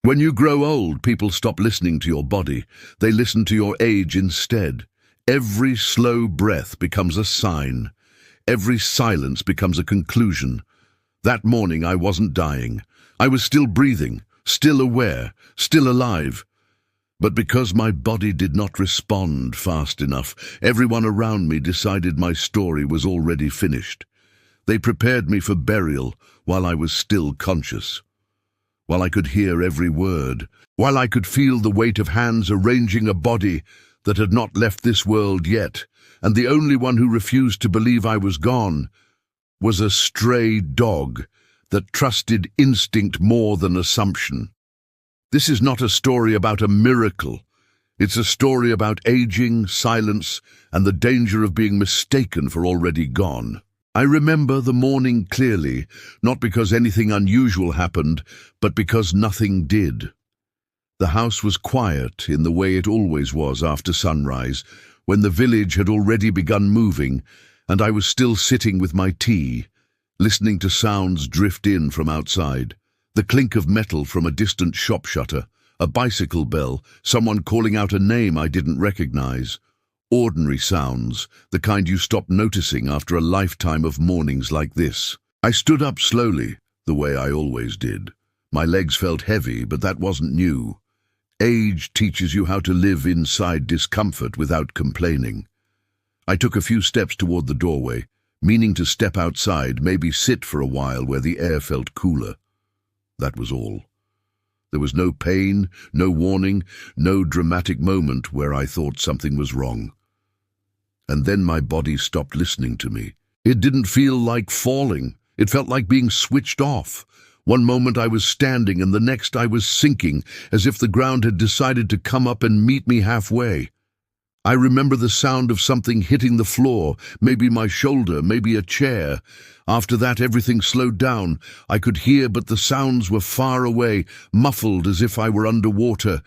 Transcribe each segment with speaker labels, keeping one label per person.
Speaker 1: When you grow old, people stop listening to your body. They listen to your age instead. Every slow breath becomes a sign. Every silence becomes a conclusion. That morning I wasn't dying. I was still breathing, still aware, still alive. But because my body did not respond fast enough, everyone around me decided my story was already finished. They prepared me for burial while I was still conscious. While I could hear every word, while I could feel the weight of hands arranging a body that had not left this world yet, and the only one who refused to believe I was gone was a stray dog that trusted instinct more than assumption. This is not a story about a miracle. It's a story about aging, silence, and the danger of being mistaken for already gone. I remember the morning clearly, not because anything unusual happened, but because nothing did. The house was quiet in the way it always was after sunrise, when the village had already begun moving, and I was still sitting with my tea, listening to sounds drift in from outside. The clink of metal from a distant shop shutter, a bicycle bell, someone calling out a name I didn't recognize. Ordinary sounds, the kind you stop noticing after a lifetime of mornings like this. I stood up slowly, the way I always did. My legs felt heavy, but that wasn't new. Age teaches you how to live inside discomfort without complaining. I took a few steps toward the doorway, meaning to step outside, maybe sit for a while where the air felt cooler. That was all. There was no pain, no warning, no dramatic moment where I thought something was wrong. And then my body stopped listening to me. It didn't feel like falling. It felt like being switched off. One moment I was standing and the next I was sinking, as if the ground had decided to come up and meet me halfway. I remember the sound of something hitting the floor, maybe my shoulder, maybe a chair. After that, everything slowed down. I could hear, but the sounds were far away, muffled as if I were underwater.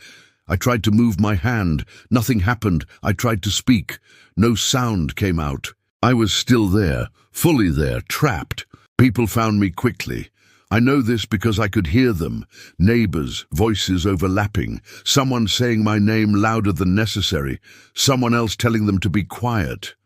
Speaker 1: I tried to move my hand. Nothing happened. I tried to speak. No sound came out. I was still there, fully there, trapped. People found me quickly. I know this because I could hear them. Neighbors, voices overlapping, someone saying my name louder than necessary, someone else telling them to be quiet.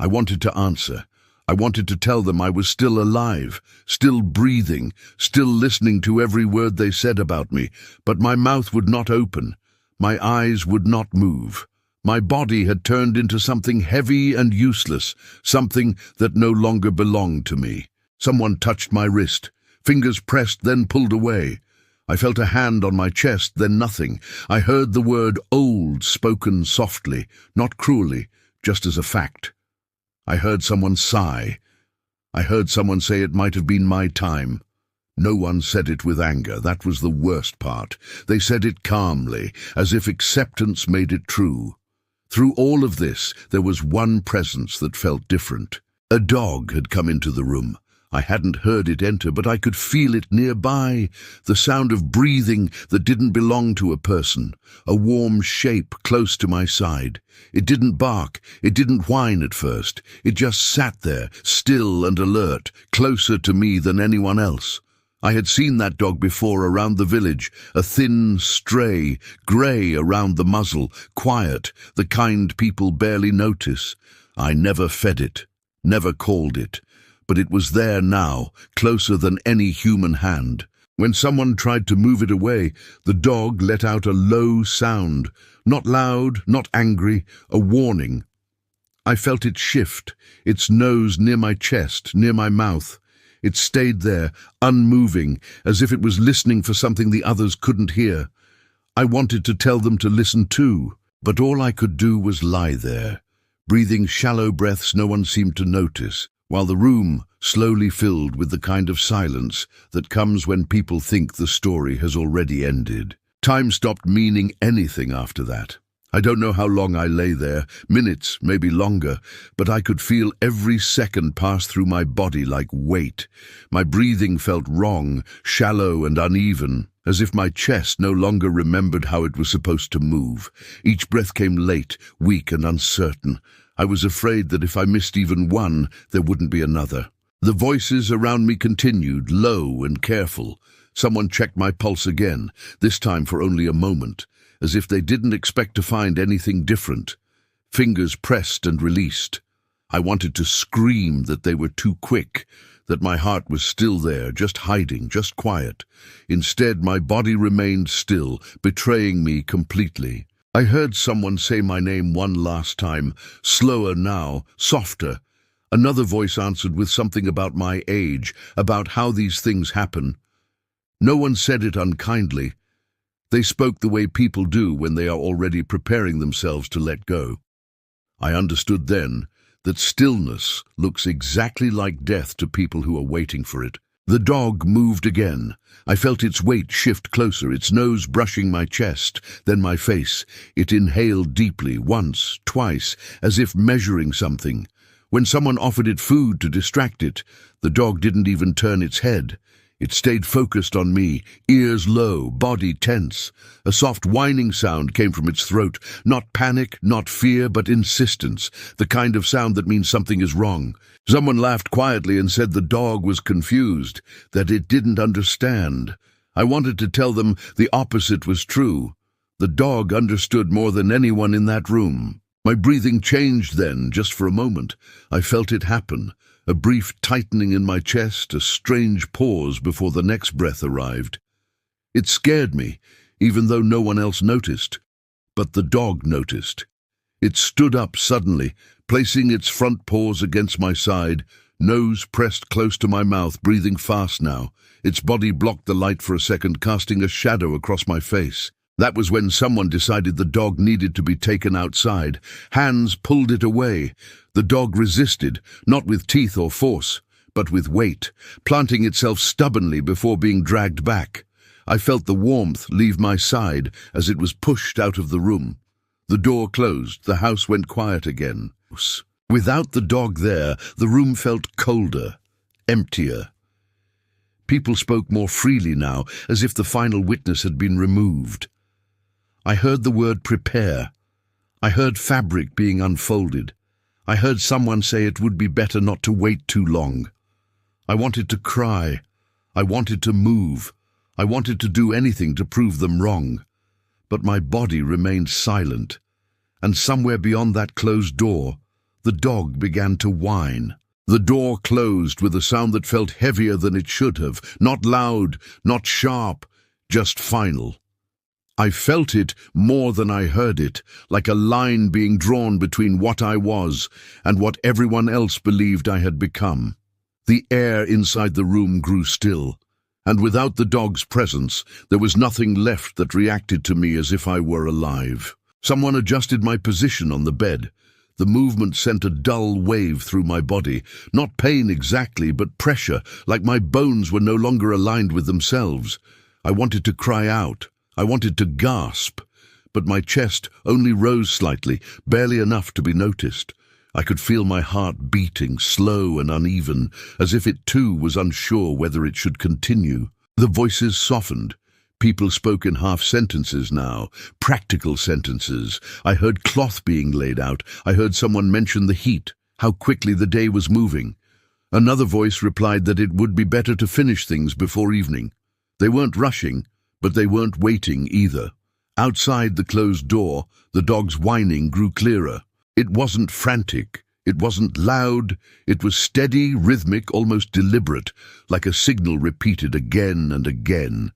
Speaker 1: I wanted to answer. I wanted to tell them I was still alive, still breathing, still listening to every word they said about me, but my mouth would not open. My eyes would not move. My body had turned into something heavy and useless, something that no longer belonged to me. Someone touched my wrist. Fingers pressed, then pulled away. I felt a hand on my chest, then nothing. I heard the word old spoken softly, not cruelly, just as a fact. I heard someone sigh. I heard someone say it might have been my time. No one said it with anger. That was the worst part. They said it calmly, as if acceptance made it true. Through all of this, there was one presence that felt different. A dog had come into the room. I hadn't heard it enter, but I could feel it nearby, the sound of breathing that didn't belong to a person, a warm shape close to my side. It didn't bark, it didn't whine at first. It just sat there, still and alert, closer to me than anyone else. I had seen that dog before around the village, a thin stray, grey around the muzzle, quiet, the kind people barely notice. I never fed it, never called it. But it was there now, closer than any human hand. When someone tried to move it away, the dog let out a low sound, not loud, not angry, a warning. I felt it shift, its nose near my chest, near my mouth. It stayed there, unmoving, as if it was listening for something the others couldn't hear. I wanted to tell them to listen too, but all I could do was lie there, breathing shallow breaths no one seemed to notice, while the room slowly filled with the kind of silence that comes when people think the story has already ended. Time stopped meaning anything after that. I don't know how long I lay there, minutes, maybe longer, but I could feel every second pass through my body like weight. My breathing felt wrong, shallow and uneven, as if my chest no longer remembered how it was supposed to move. Each breath came late, weak and uncertain. I was afraid that if I missed even one, there wouldn't be another. The voices around me continued, low and careful. Someone checked my pulse again, this time for only a moment, as if they didn't expect to find anything different. Fingers pressed and released. I wanted to scream that they were too quick, that my heart was still there, just hiding, just quiet. Instead, my body remained still, betraying me completely. I heard someone say my name one last time, slower now, softer. Another voice answered with something about my age, about how these things happen. No one said it unkindly. They spoke the way people do when they are already preparing themselves to let go. I understood then that stillness looks exactly like death to people who are waiting for it. The dog moved again. I felt its weight shift closer, its nose brushing my chest, then my face. It inhaled deeply, once, twice, as if measuring something. When someone offered it food to distract it, the dog didn't even turn its head. It stayed focused on me, ears low, body tense. A soft whining sound came from its throat, not panic, not fear, but insistence, the kind of sound that means something is wrong. Someone laughed quietly and said the dog was confused, that it didn't understand. I wanted to tell them the opposite was true. The dog understood more than anyone in that room. My breathing changed then, just for a moment. I felt it happen. A brief tightening in my chest, a strange pause before the next breath arrived. It scared me, even though no one else noticed. But the dog noticed. It stood up suddenly, placing its front paws against my side, nose pressed close to my mouth, breathing fast now. Its body blocked the light for a second, casting a shadow across my face. That was when someone decided the dog needed to be taken outside. Hands pulled it away. The dog resisted, not with teeth or force, but with weight, planting itself stubbornly before being dragged back. I felt the warmth leave my side as it was pushed out of the room. The door closed, the house went quiet again. Without the dog there, the room felt colder, emptier. People spoke more freely now, as if the final witness had been removed. I heard the word prepare. I heard fabric being unfolded. I heard someone say it would be better not to wait too long. I wanted to cry. I wanted to move. I wanted to do anything to prove them wrong. But my body remained silent. And somewhere beyond that closed door, the dog began to whine. The door closed with a sound that felt heavier than it should have. Not loud, not sharp, just final. I felt it more than I heard it, like a line being drawn between what I was and what everyone else believed I had become. The air inside the room grew still, and without the dog's presence, there was nothing left that reacted to me as if I were alive. Someone adjusted my position on the bed. The movement sent a dull wave through my body, not pain exactly, but pressure, like my bones were no longer aligned with themselves. I wanted to cry out. I wanted to gasp, but my chest only rose slightly, barely enough to be noticed. I could feel my heart beating, slow and uneven, as if it too was unsure whether it should continue. The voices softened. People spoke in half sentences now, practical sentences. I heard cloth being laid out. I heard someone mention the heat, how quickly the day was moving. Another voice replied that it would be better to finish things before evening. They weren't rushing, but they weren't waiting either. Outside the closed door, the dog's whining grew clearer. It wasn't frantic. It wasn't loud. It was steady, rhythmic, almost deliberate, like a signal repeated again and again.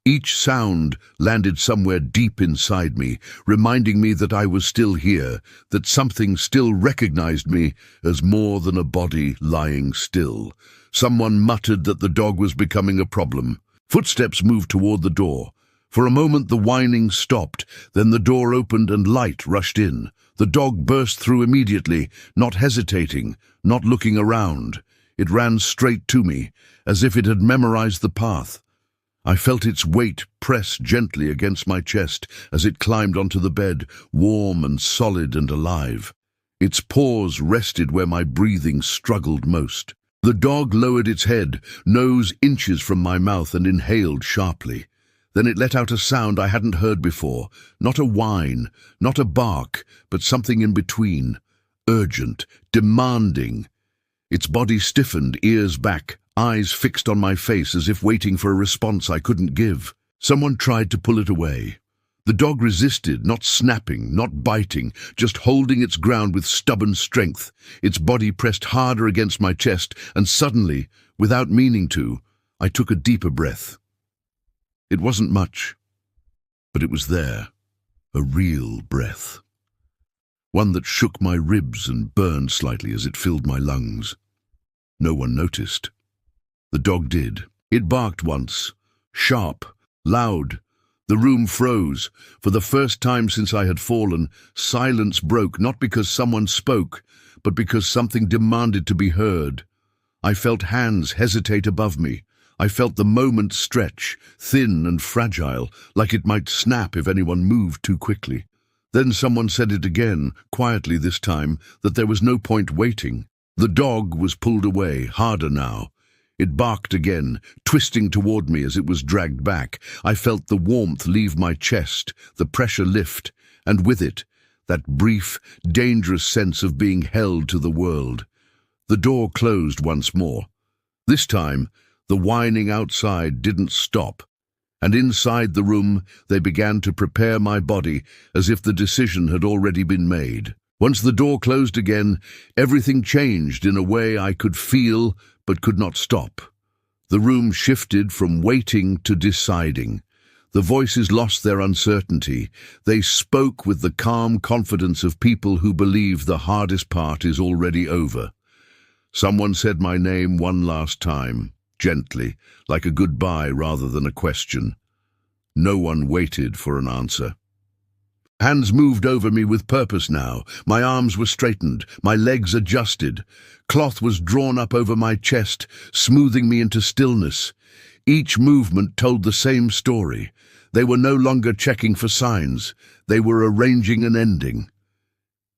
Speaker 1: Each sound landed somewhere deep inside me, reminding me that I was still here, that something still recognized me as more than a body lying still. Someone muttered that the dog was becoming a problem. Footsteps moved toward the door. For a moment the whining stopped, then the door opened and light rushed in. The dog burst through immediately, not hesitating, not looking around. It ran straight to me, as if it had memorized the path. I felt its weight press gently against my chest as it climbed onto the bed, warm and solid and alive. Its paws rested where my breathing struggled most. The dog lowered its head, nose inches from my mouth, and inhaled sharply. Then it let out a sound I hadn't heard before, not a whine, not a bark, but something in between, urgent, demanding. Its body stiffened, ears back, eyes fixed on my face as if waiting for a response I couldn't give. Someone tried to pull it away. The dog resisted, not snapping, not biting, just holding its ground with stubborn strength. Its body pressed harder against my chest, and suddenly, without meaning to, I took a deeper breath. It wasn't much, but it was there, a real breath. One that shook my ribs and burned slightly as it filled my lungs. No one noticed. The dog did. It barked once, sharp, loud. The room froze. For the first time since I had fallen, silence broke, not because someone spoke, but because something demanded to be heard. I felt hands hesitate above me. I felt the moment stretch, thin and fragile, like it might snap if anyone moved too quickly. Then someone said it again, quietly this time, that there was no point waiting. The dog was pulled away, harder now. It barked again, twisting toward me as it was dragged back. I felt the warmth leave my chest, the pressure lift, and with it, that brief, dangerous sense of being held to the world. The door closed once more. This time, the whining outside didn't stop, and inside the room they began to prepare my body as if the decision had already been made. Once the door closed again, everything changed in a way I could feel but could not stop. The room shifted from waiting to deciding. The voices lost their uncertainty. They spoke with the calm confidence of people who believe the hardest part is already over. Someone said my name one last time, gently, like a goodbye rather than a question. No one waited for an answer. Hands moved over me with purpose now. My arms were straightened, my legs adjusted. Cloth was drawn up over my chest, smoothing me into stillness. Each movement told the same story. They were no longer checking for signs. They were arranging an ending.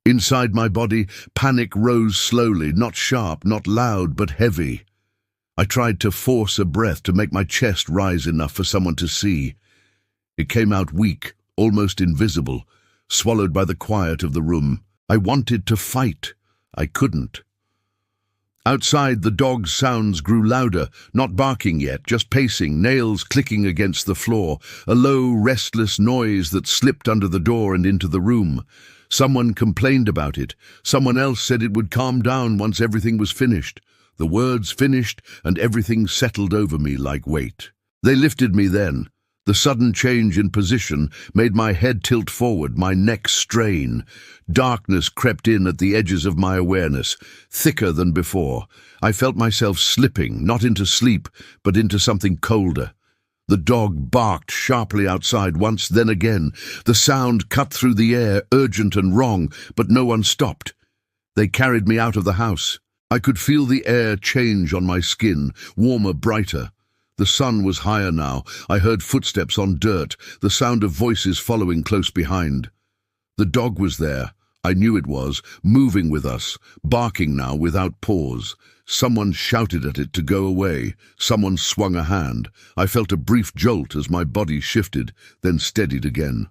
Speaker 1: Inside my body, panic rose slowly, not sharp, not loud, but heavy. I tried to force a breath to make my chest rise enough for someone to see. It came out weak, almost invisible, swallowed by the quiet of the room. I wanted to fight. I couldn't. Outside, the dog's sounds grew louder, not barking yet, just pacing, nails clicking against the floor, a low, restless noise that slipped under the door and into the room. Someone complained about it. Someone else said it would calm down once everything was finished. The words finished, and everything settled over me like weight. They lifted me then. The sudden change in position made my head tilt forward, my neck strain. Darkness crept in at the edges of my awareness, thicker than before. I felt myself slipping, not into sleep, but into something colder. The dog barked sharply outside once, then again. The sound cut through the air, urgent and wrong, but no one stopped. They carried me out of the house. I could feel the air change on my skin, warmer, brighter. The sun was higher now. I heard footsteps on dirt, the sound of voices following close behind. The dog was there. I knew it was, moving with us, barking now without pause. Someone shouted at it to go away. Someone swung a hand. I felt a brief jolt as my body shifted, then steadied again.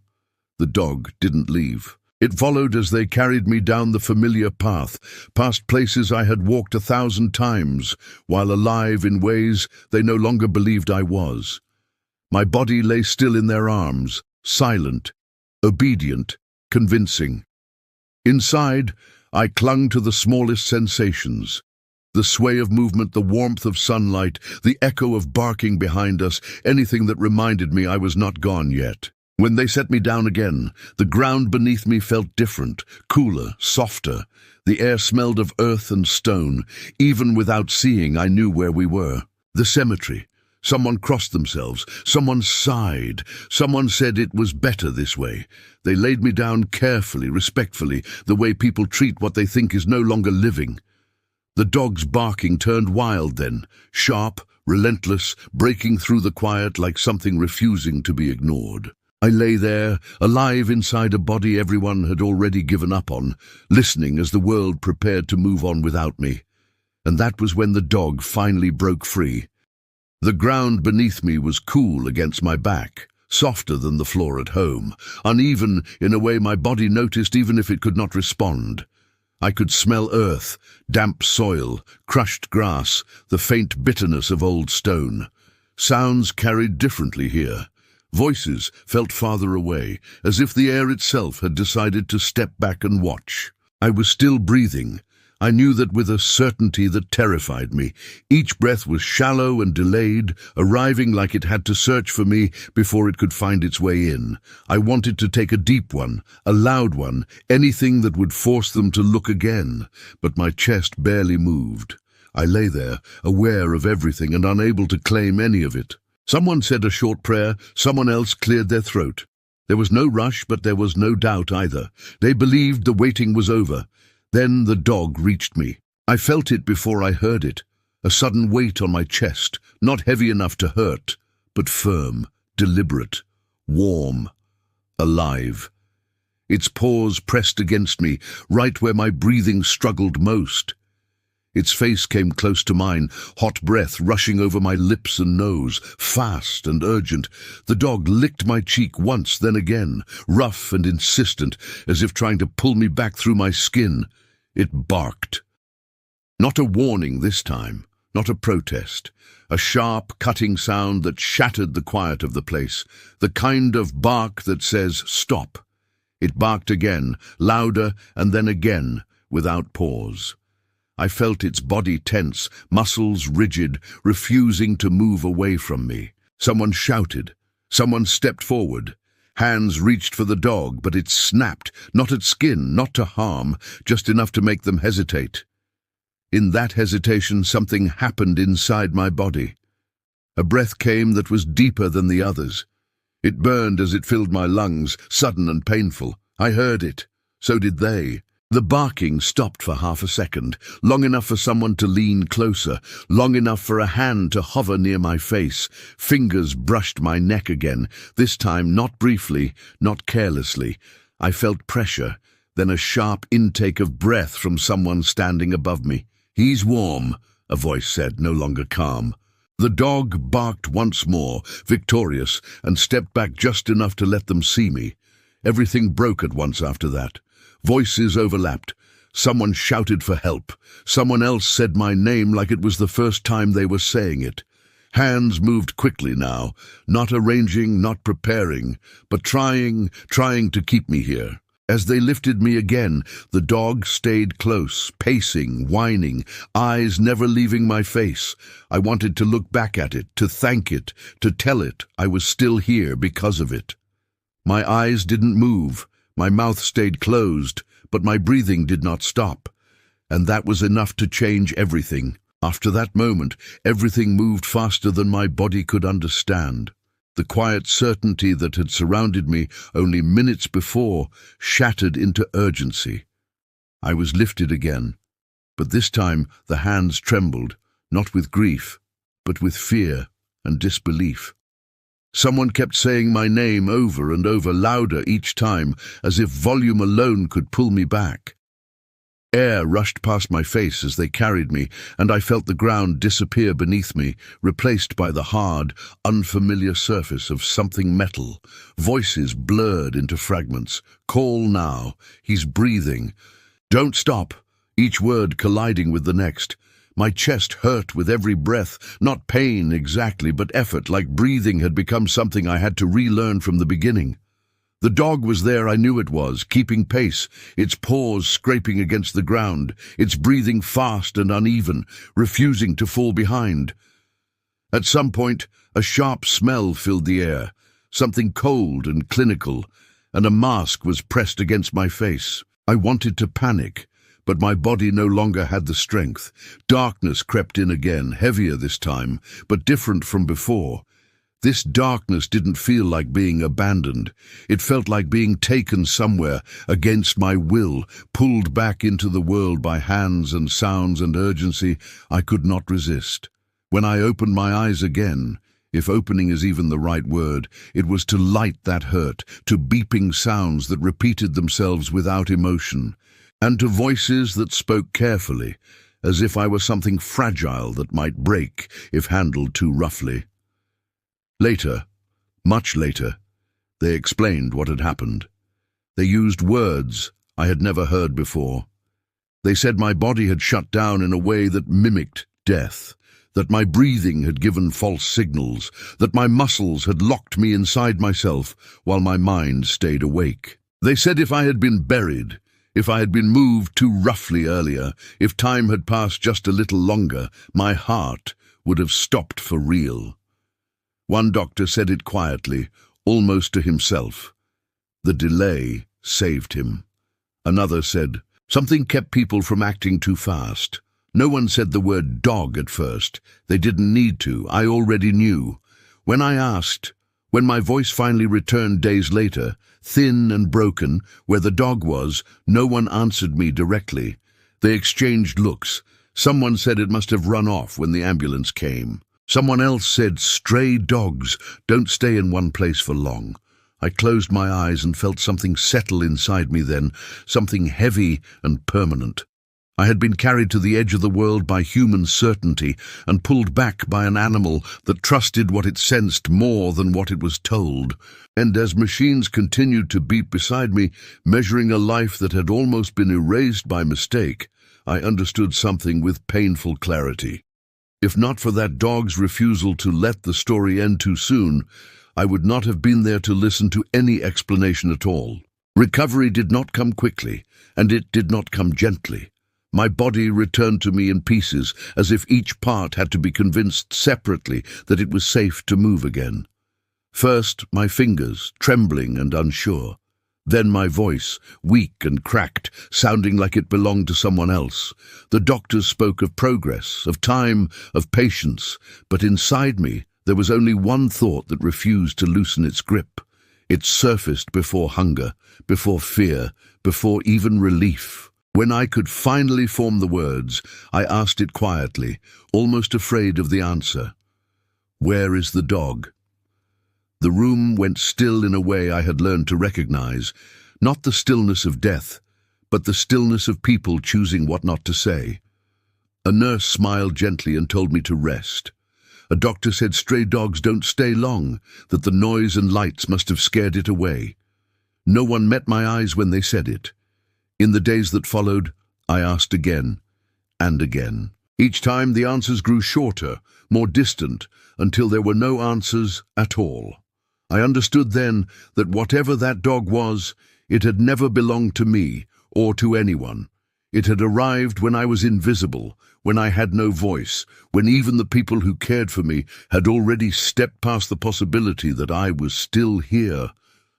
Speaker 1: The dog didn't leave. It followed as they carried me down the familiar path, past places I had walked 1,000 times, while alive in ways they no longer believed I was. My body lay still in their arms, silent, obedient, convincing. Inside, I clung to the smallest sensations. The sway of movement, the warmth of sunlight, the echo of barking behind us, anything that reminded me I was not gone yet. When they set me down again, the ground beneath me felt different, cooler, softer. The air smelled of earth and stone. Even without seeing, I knew where we were. The cemetery. Someone crossed themselves. Someone sighed. Someone said it was better this way. They laid me down carefully, respectfully, the way people treat what they think is no longer living. The dog's barking turned wild then, sharp, relentless, breaking through the quiet like something refusing to be ignored. I lay there, alive inside a body everyone had already given up on, listening as the world prepared to move on without me. And that was when the dog finally broke free. The ground beneath me was cool against my back, softer than the floor at home, uneven in a way my body noticed even if it could not respond. I could smell earth, damp soil, crushed grass, the faint bitterness of old stone. Sounds carried differently here. Voices felt farther away, as if the air itself had decided to step back and watch. I was still breathing. I knew that with a certainty that terrified me. Each breath was shallow and delayed, arriving like it had to search for me before it could find its way in. I wanted to take a deep one, a loud one, anything that would force them to look again, but my chest barely moved. I lay there, aware of everything and unable to claim any of it. Someone said a short prayer, someone else cleared their throat. There was no rush, but there was no doubt either. They believed the waiting was over. Then the dog reached me. I felt it before I heard it. A sudden weight on my chest, not heavy enough to hurt, but firm, deliberate, warm, alive. Its paws pressed against me, right where my breathing struggled most. Its face came close to mine, hot breath rushing over my lips and nose, fast and urgent. The dog licked my cheek once, then again, rough and insistent, as if trying to pull me back through my skin. It barked. Not a warning this time, not a protest. A sharp, cutting sound that shattered the quiet of the place, the kind of bark that says, "Stop." It barked again, louder, and then again, without pause. I felt its body tense, muscles rigid, refusing to move away from me. Someone shouted. Someone stepped forward. Hands reached for the dog, but it snapped, not at skin, not to harm, just enough to make them hesitate. In that hesitation, something happened inside my body. A breath came that was deeper than the others. It burned as it filled my lungs, sudden and painful. I heard it. So did they. The barking stopped for half a second, long enough for someone to lean closer, long enough for a hand to hover near my face. Fingers brushed my neck again, this time not briefly, not carelessly. I felt pressure, then a sharp intake of breath from someone standing above me. "He's warm," a voice said, no longer calm. The dog barked once more, victorious, and stepped back just enough to let them see me. Everything broke at once after that. Voices overlapped. Someone shouted for help. Someone else said my name like it was the first time they were saying it. Hands moved quickly now, not arranging, not preparing, but trying to keep me here. As they lifted me again, the dog stayed close, pacing, whining, eyes never leaving my face. I wanted to look back at it, to thank it, to tell it I was still here because of it. My eyes didn't move. My mouth stayed closed, but my breathing did not stop. And that was enough to change everything. After that moment, everything moved faster than my body could understand. The quiet certainty that had surrounded me only minutes before shattered into urgency. I was lifted again, but this time the hands trembled, not with grief, but with fear and disbelief. Someone kept saying my name over and over, louder each time, as if volume alone could pull me back. Air rushed past my face as they carried me, and I felt the ground disappear beneath me, replaced by the hard, unfamiliar surface of something metal. Voices blurred into fragments. "Call now. He's breathing. Don't stop," each word colliding with the next. My chest hurt with every breath, not pain exactly, but effort, like breathing had become something I had to relearn from the beginning. The dog was there, I knew it was, keeping pace, its paws scraping against the ground, its breathing fast and uneven, refusing to fall behind. At some point, a sharp smell filled the air, something cold and clinical, and a mask was pressed against my face. I wanted to panic, but my body no longer had the strength. Darkness crept in again, heavier this time, but different from before. This darkness didn't feel like being abandoned. It felt like being taken somewhere, against my will, pulled back into the world by hands and sounds and urgency I could not resist. When I opened my eyes again, if opening is even the right word, it was to light that hurt, to beeping sounds that repeated themselves without emotion, and to voices that spoke carefully, as if I were something fragile that might break if handled too roughly. Later, much later, they explained what had happened. They used words I had never heard before. They said my body had shut down in a way that mimicked death, that my breathing had given false signals, that my muscles had locked me inside myself while my mind stayed awake. They said if I had been buried, if I had been moved too roughly earlier, if time had passed just a little longer, my heart would have stopped for real. One doctor said it quietly, almost to himself. The delay saved him. Another said, something kept people from acting too fast. No one said the word dog at first. They didn't need to. I already knew. When I asked, when my voice finally returned days later, thin and broken, where the dog was, no one answered me directly. They exchanged looks. Someone said it must have run off when the ambulance came. Someone else said, stray dogs don't stay in one place for long. I closed my eyes and felt something settle inside me then, something heavy and permanent. I had been carried to the edge of the world by human certainty and pulled back by an animal that trusted what it sensed more than what it was told. And as machines continued to beat beside me, measuring a life that had almost been erased by mistake, I understood something with painful clarity. If not for that dog's refusal to let the story end too soon, I would not have been there to listen to any explanation at all. Recovery did not come quickly, and it did not come gently. My body returned to me in pieces, as if each part had to be convinced separately that it was safe to move again. First, my fingers, trembling and unsure. Then my voice, weak and cracked, sounding like it belonged to someone else. The doctors spoke of progress, of time, of patience, but inside me there was only one thought that refused to loosen its grip. It surfaced before hunger, before fear, before even relief. When I could finally form the words, I asked it quietly, almost afraid of the answer. Where is the dog? The room went still in a way I had learned to recognize, not the stillness of death, but the stillness of people choosing what not to say. A nurse smiled gently and told me to rest. A doctor said stray dogs don't stay long, that the noise and lights must have scared it away. No one met my eyes when they said it. In the days that followed, I asked again and again. Each time the answers grew shorter, more distant, until there were no answers at all. I understood then that whatever that dog was, it had never belonged to me or to anyone. It had arrived when I was invisible, when I had no voice, when even the people who cared for me had already stepped past the possibility that I was still here.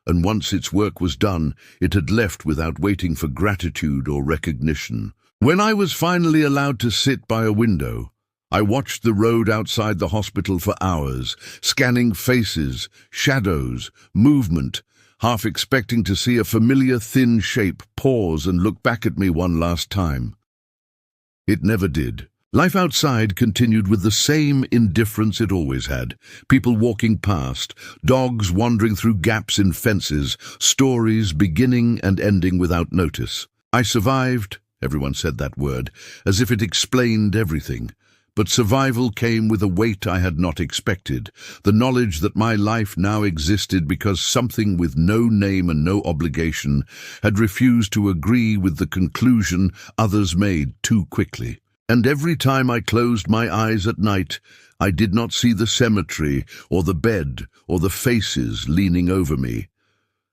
Speaker 1: And once its work was done, it had left without waiting for gratitude or recognition. When I was finally allowed to sit by a window, I watched the road outside the hospital for hours, scanning faces, shadows, movement, half expecting to see a familiar thin shape pause and look back at me one last time. It never did. Life outside continued with the same indifference it always had. People walking past, dogs wandering through gaps in fences, stories beginning and ending without notice. I survived, everyone said that word, as if it explained everything. But survival came with a weight I had not expected, the knowledge that my life now existed because something with no name and no obligation had refused to agree with the conclusion others made too quickly. And every time I closed my eyes at night, I did not see the cemetery or the bed or the faces leaning over me.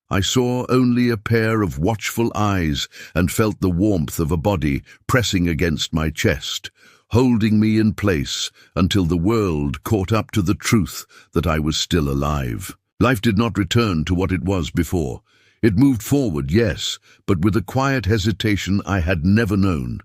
Speaker 1: I saw only a pair of watchful eyes and felt the warmth of a body pressing against my chest, holding me in place until the world caught up to the truth that I was still alive. Life did not return to what it was before. It moved forward, yes, but with a quiet hesitation I had never known.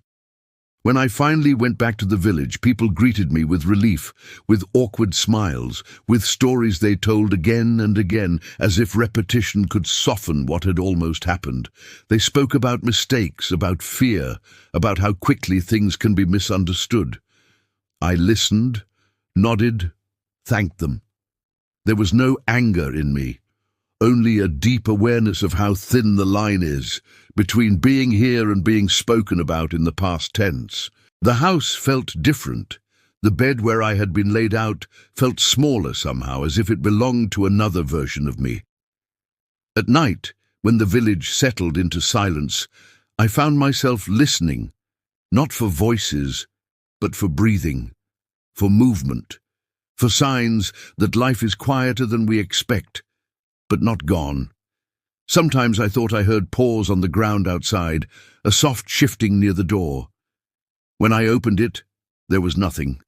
Speaker 1: When I finally went back to the village, people greeted me with relief, with awkward smiles, with stories they told again and again, as if repetition could soften what had almost happened. They spoke about mistakes, about fear, about how quickly things can be misunderstood. I listened, nodded, thanked them. There was no anger in me, only a deep awareness of how thin the line is between being here and being spoken about in the past tense. The house felt different. The bed where I had been laid out felt smaller somehow, as if it belonged to another version of me. At night, when the village settled into silence, I found myself listening, Not for voices, but for breathing, for movement, for signs that life is quieter than we expect, but not gone. Sometimes I thought I heard paws on the ground outside, a soft shifting near the door. When I opened it, there was nothing,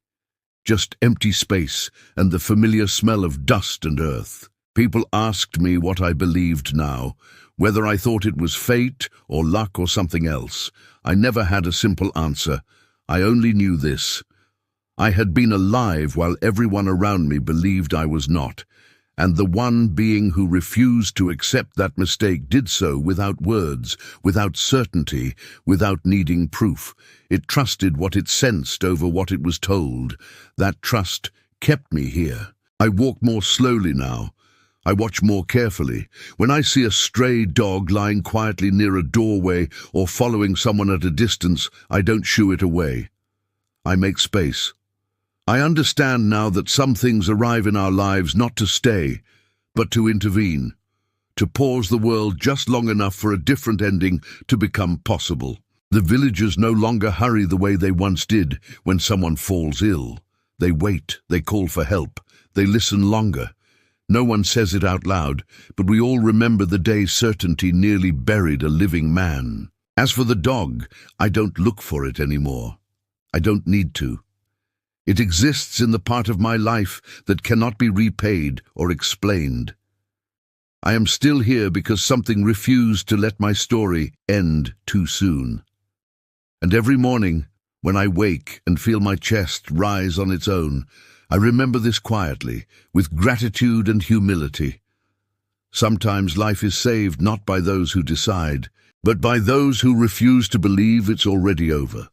Speaker 1: just empty space and the familiar smell of dust and earth. People asked me what I believed now, whether I thought it was fate or luck or something else. I never had a simple answer. I only knew this. I had been alive while everyone around me believed I was not, and the one being who refused to accept that mistake did so without words, without certainty, without needing proof. It trusted what it sensed over what it was told. That trust kept me here. I walk more slowly now. I watch more carefully. When I see a stray dog lying quietly near a doorway or following someone at a distance, I don't shoo it away. I make space. I understand now that some things arrive in our lives not to stay, but to intervene, to pause the world just long enough for a different ending to become possible. The villagers no longer hurry the way they once did when someone falls ill. They wait, they call for help, they listen longer. No one says it out loud, but we all remember the day certainty nearly buried a living man. As for the dog, I don't look for it anymore. I don't need to. It exists in the part of my life that cannot be repaid or explained. I am still here because something refused to let my story end too soon. And every morning, when I wake and feel my chest rise on its own, I remember this quietly, with gratitude and humility. Sometimes life is saved not by those who decide, but by those who refuse to believe it's already over.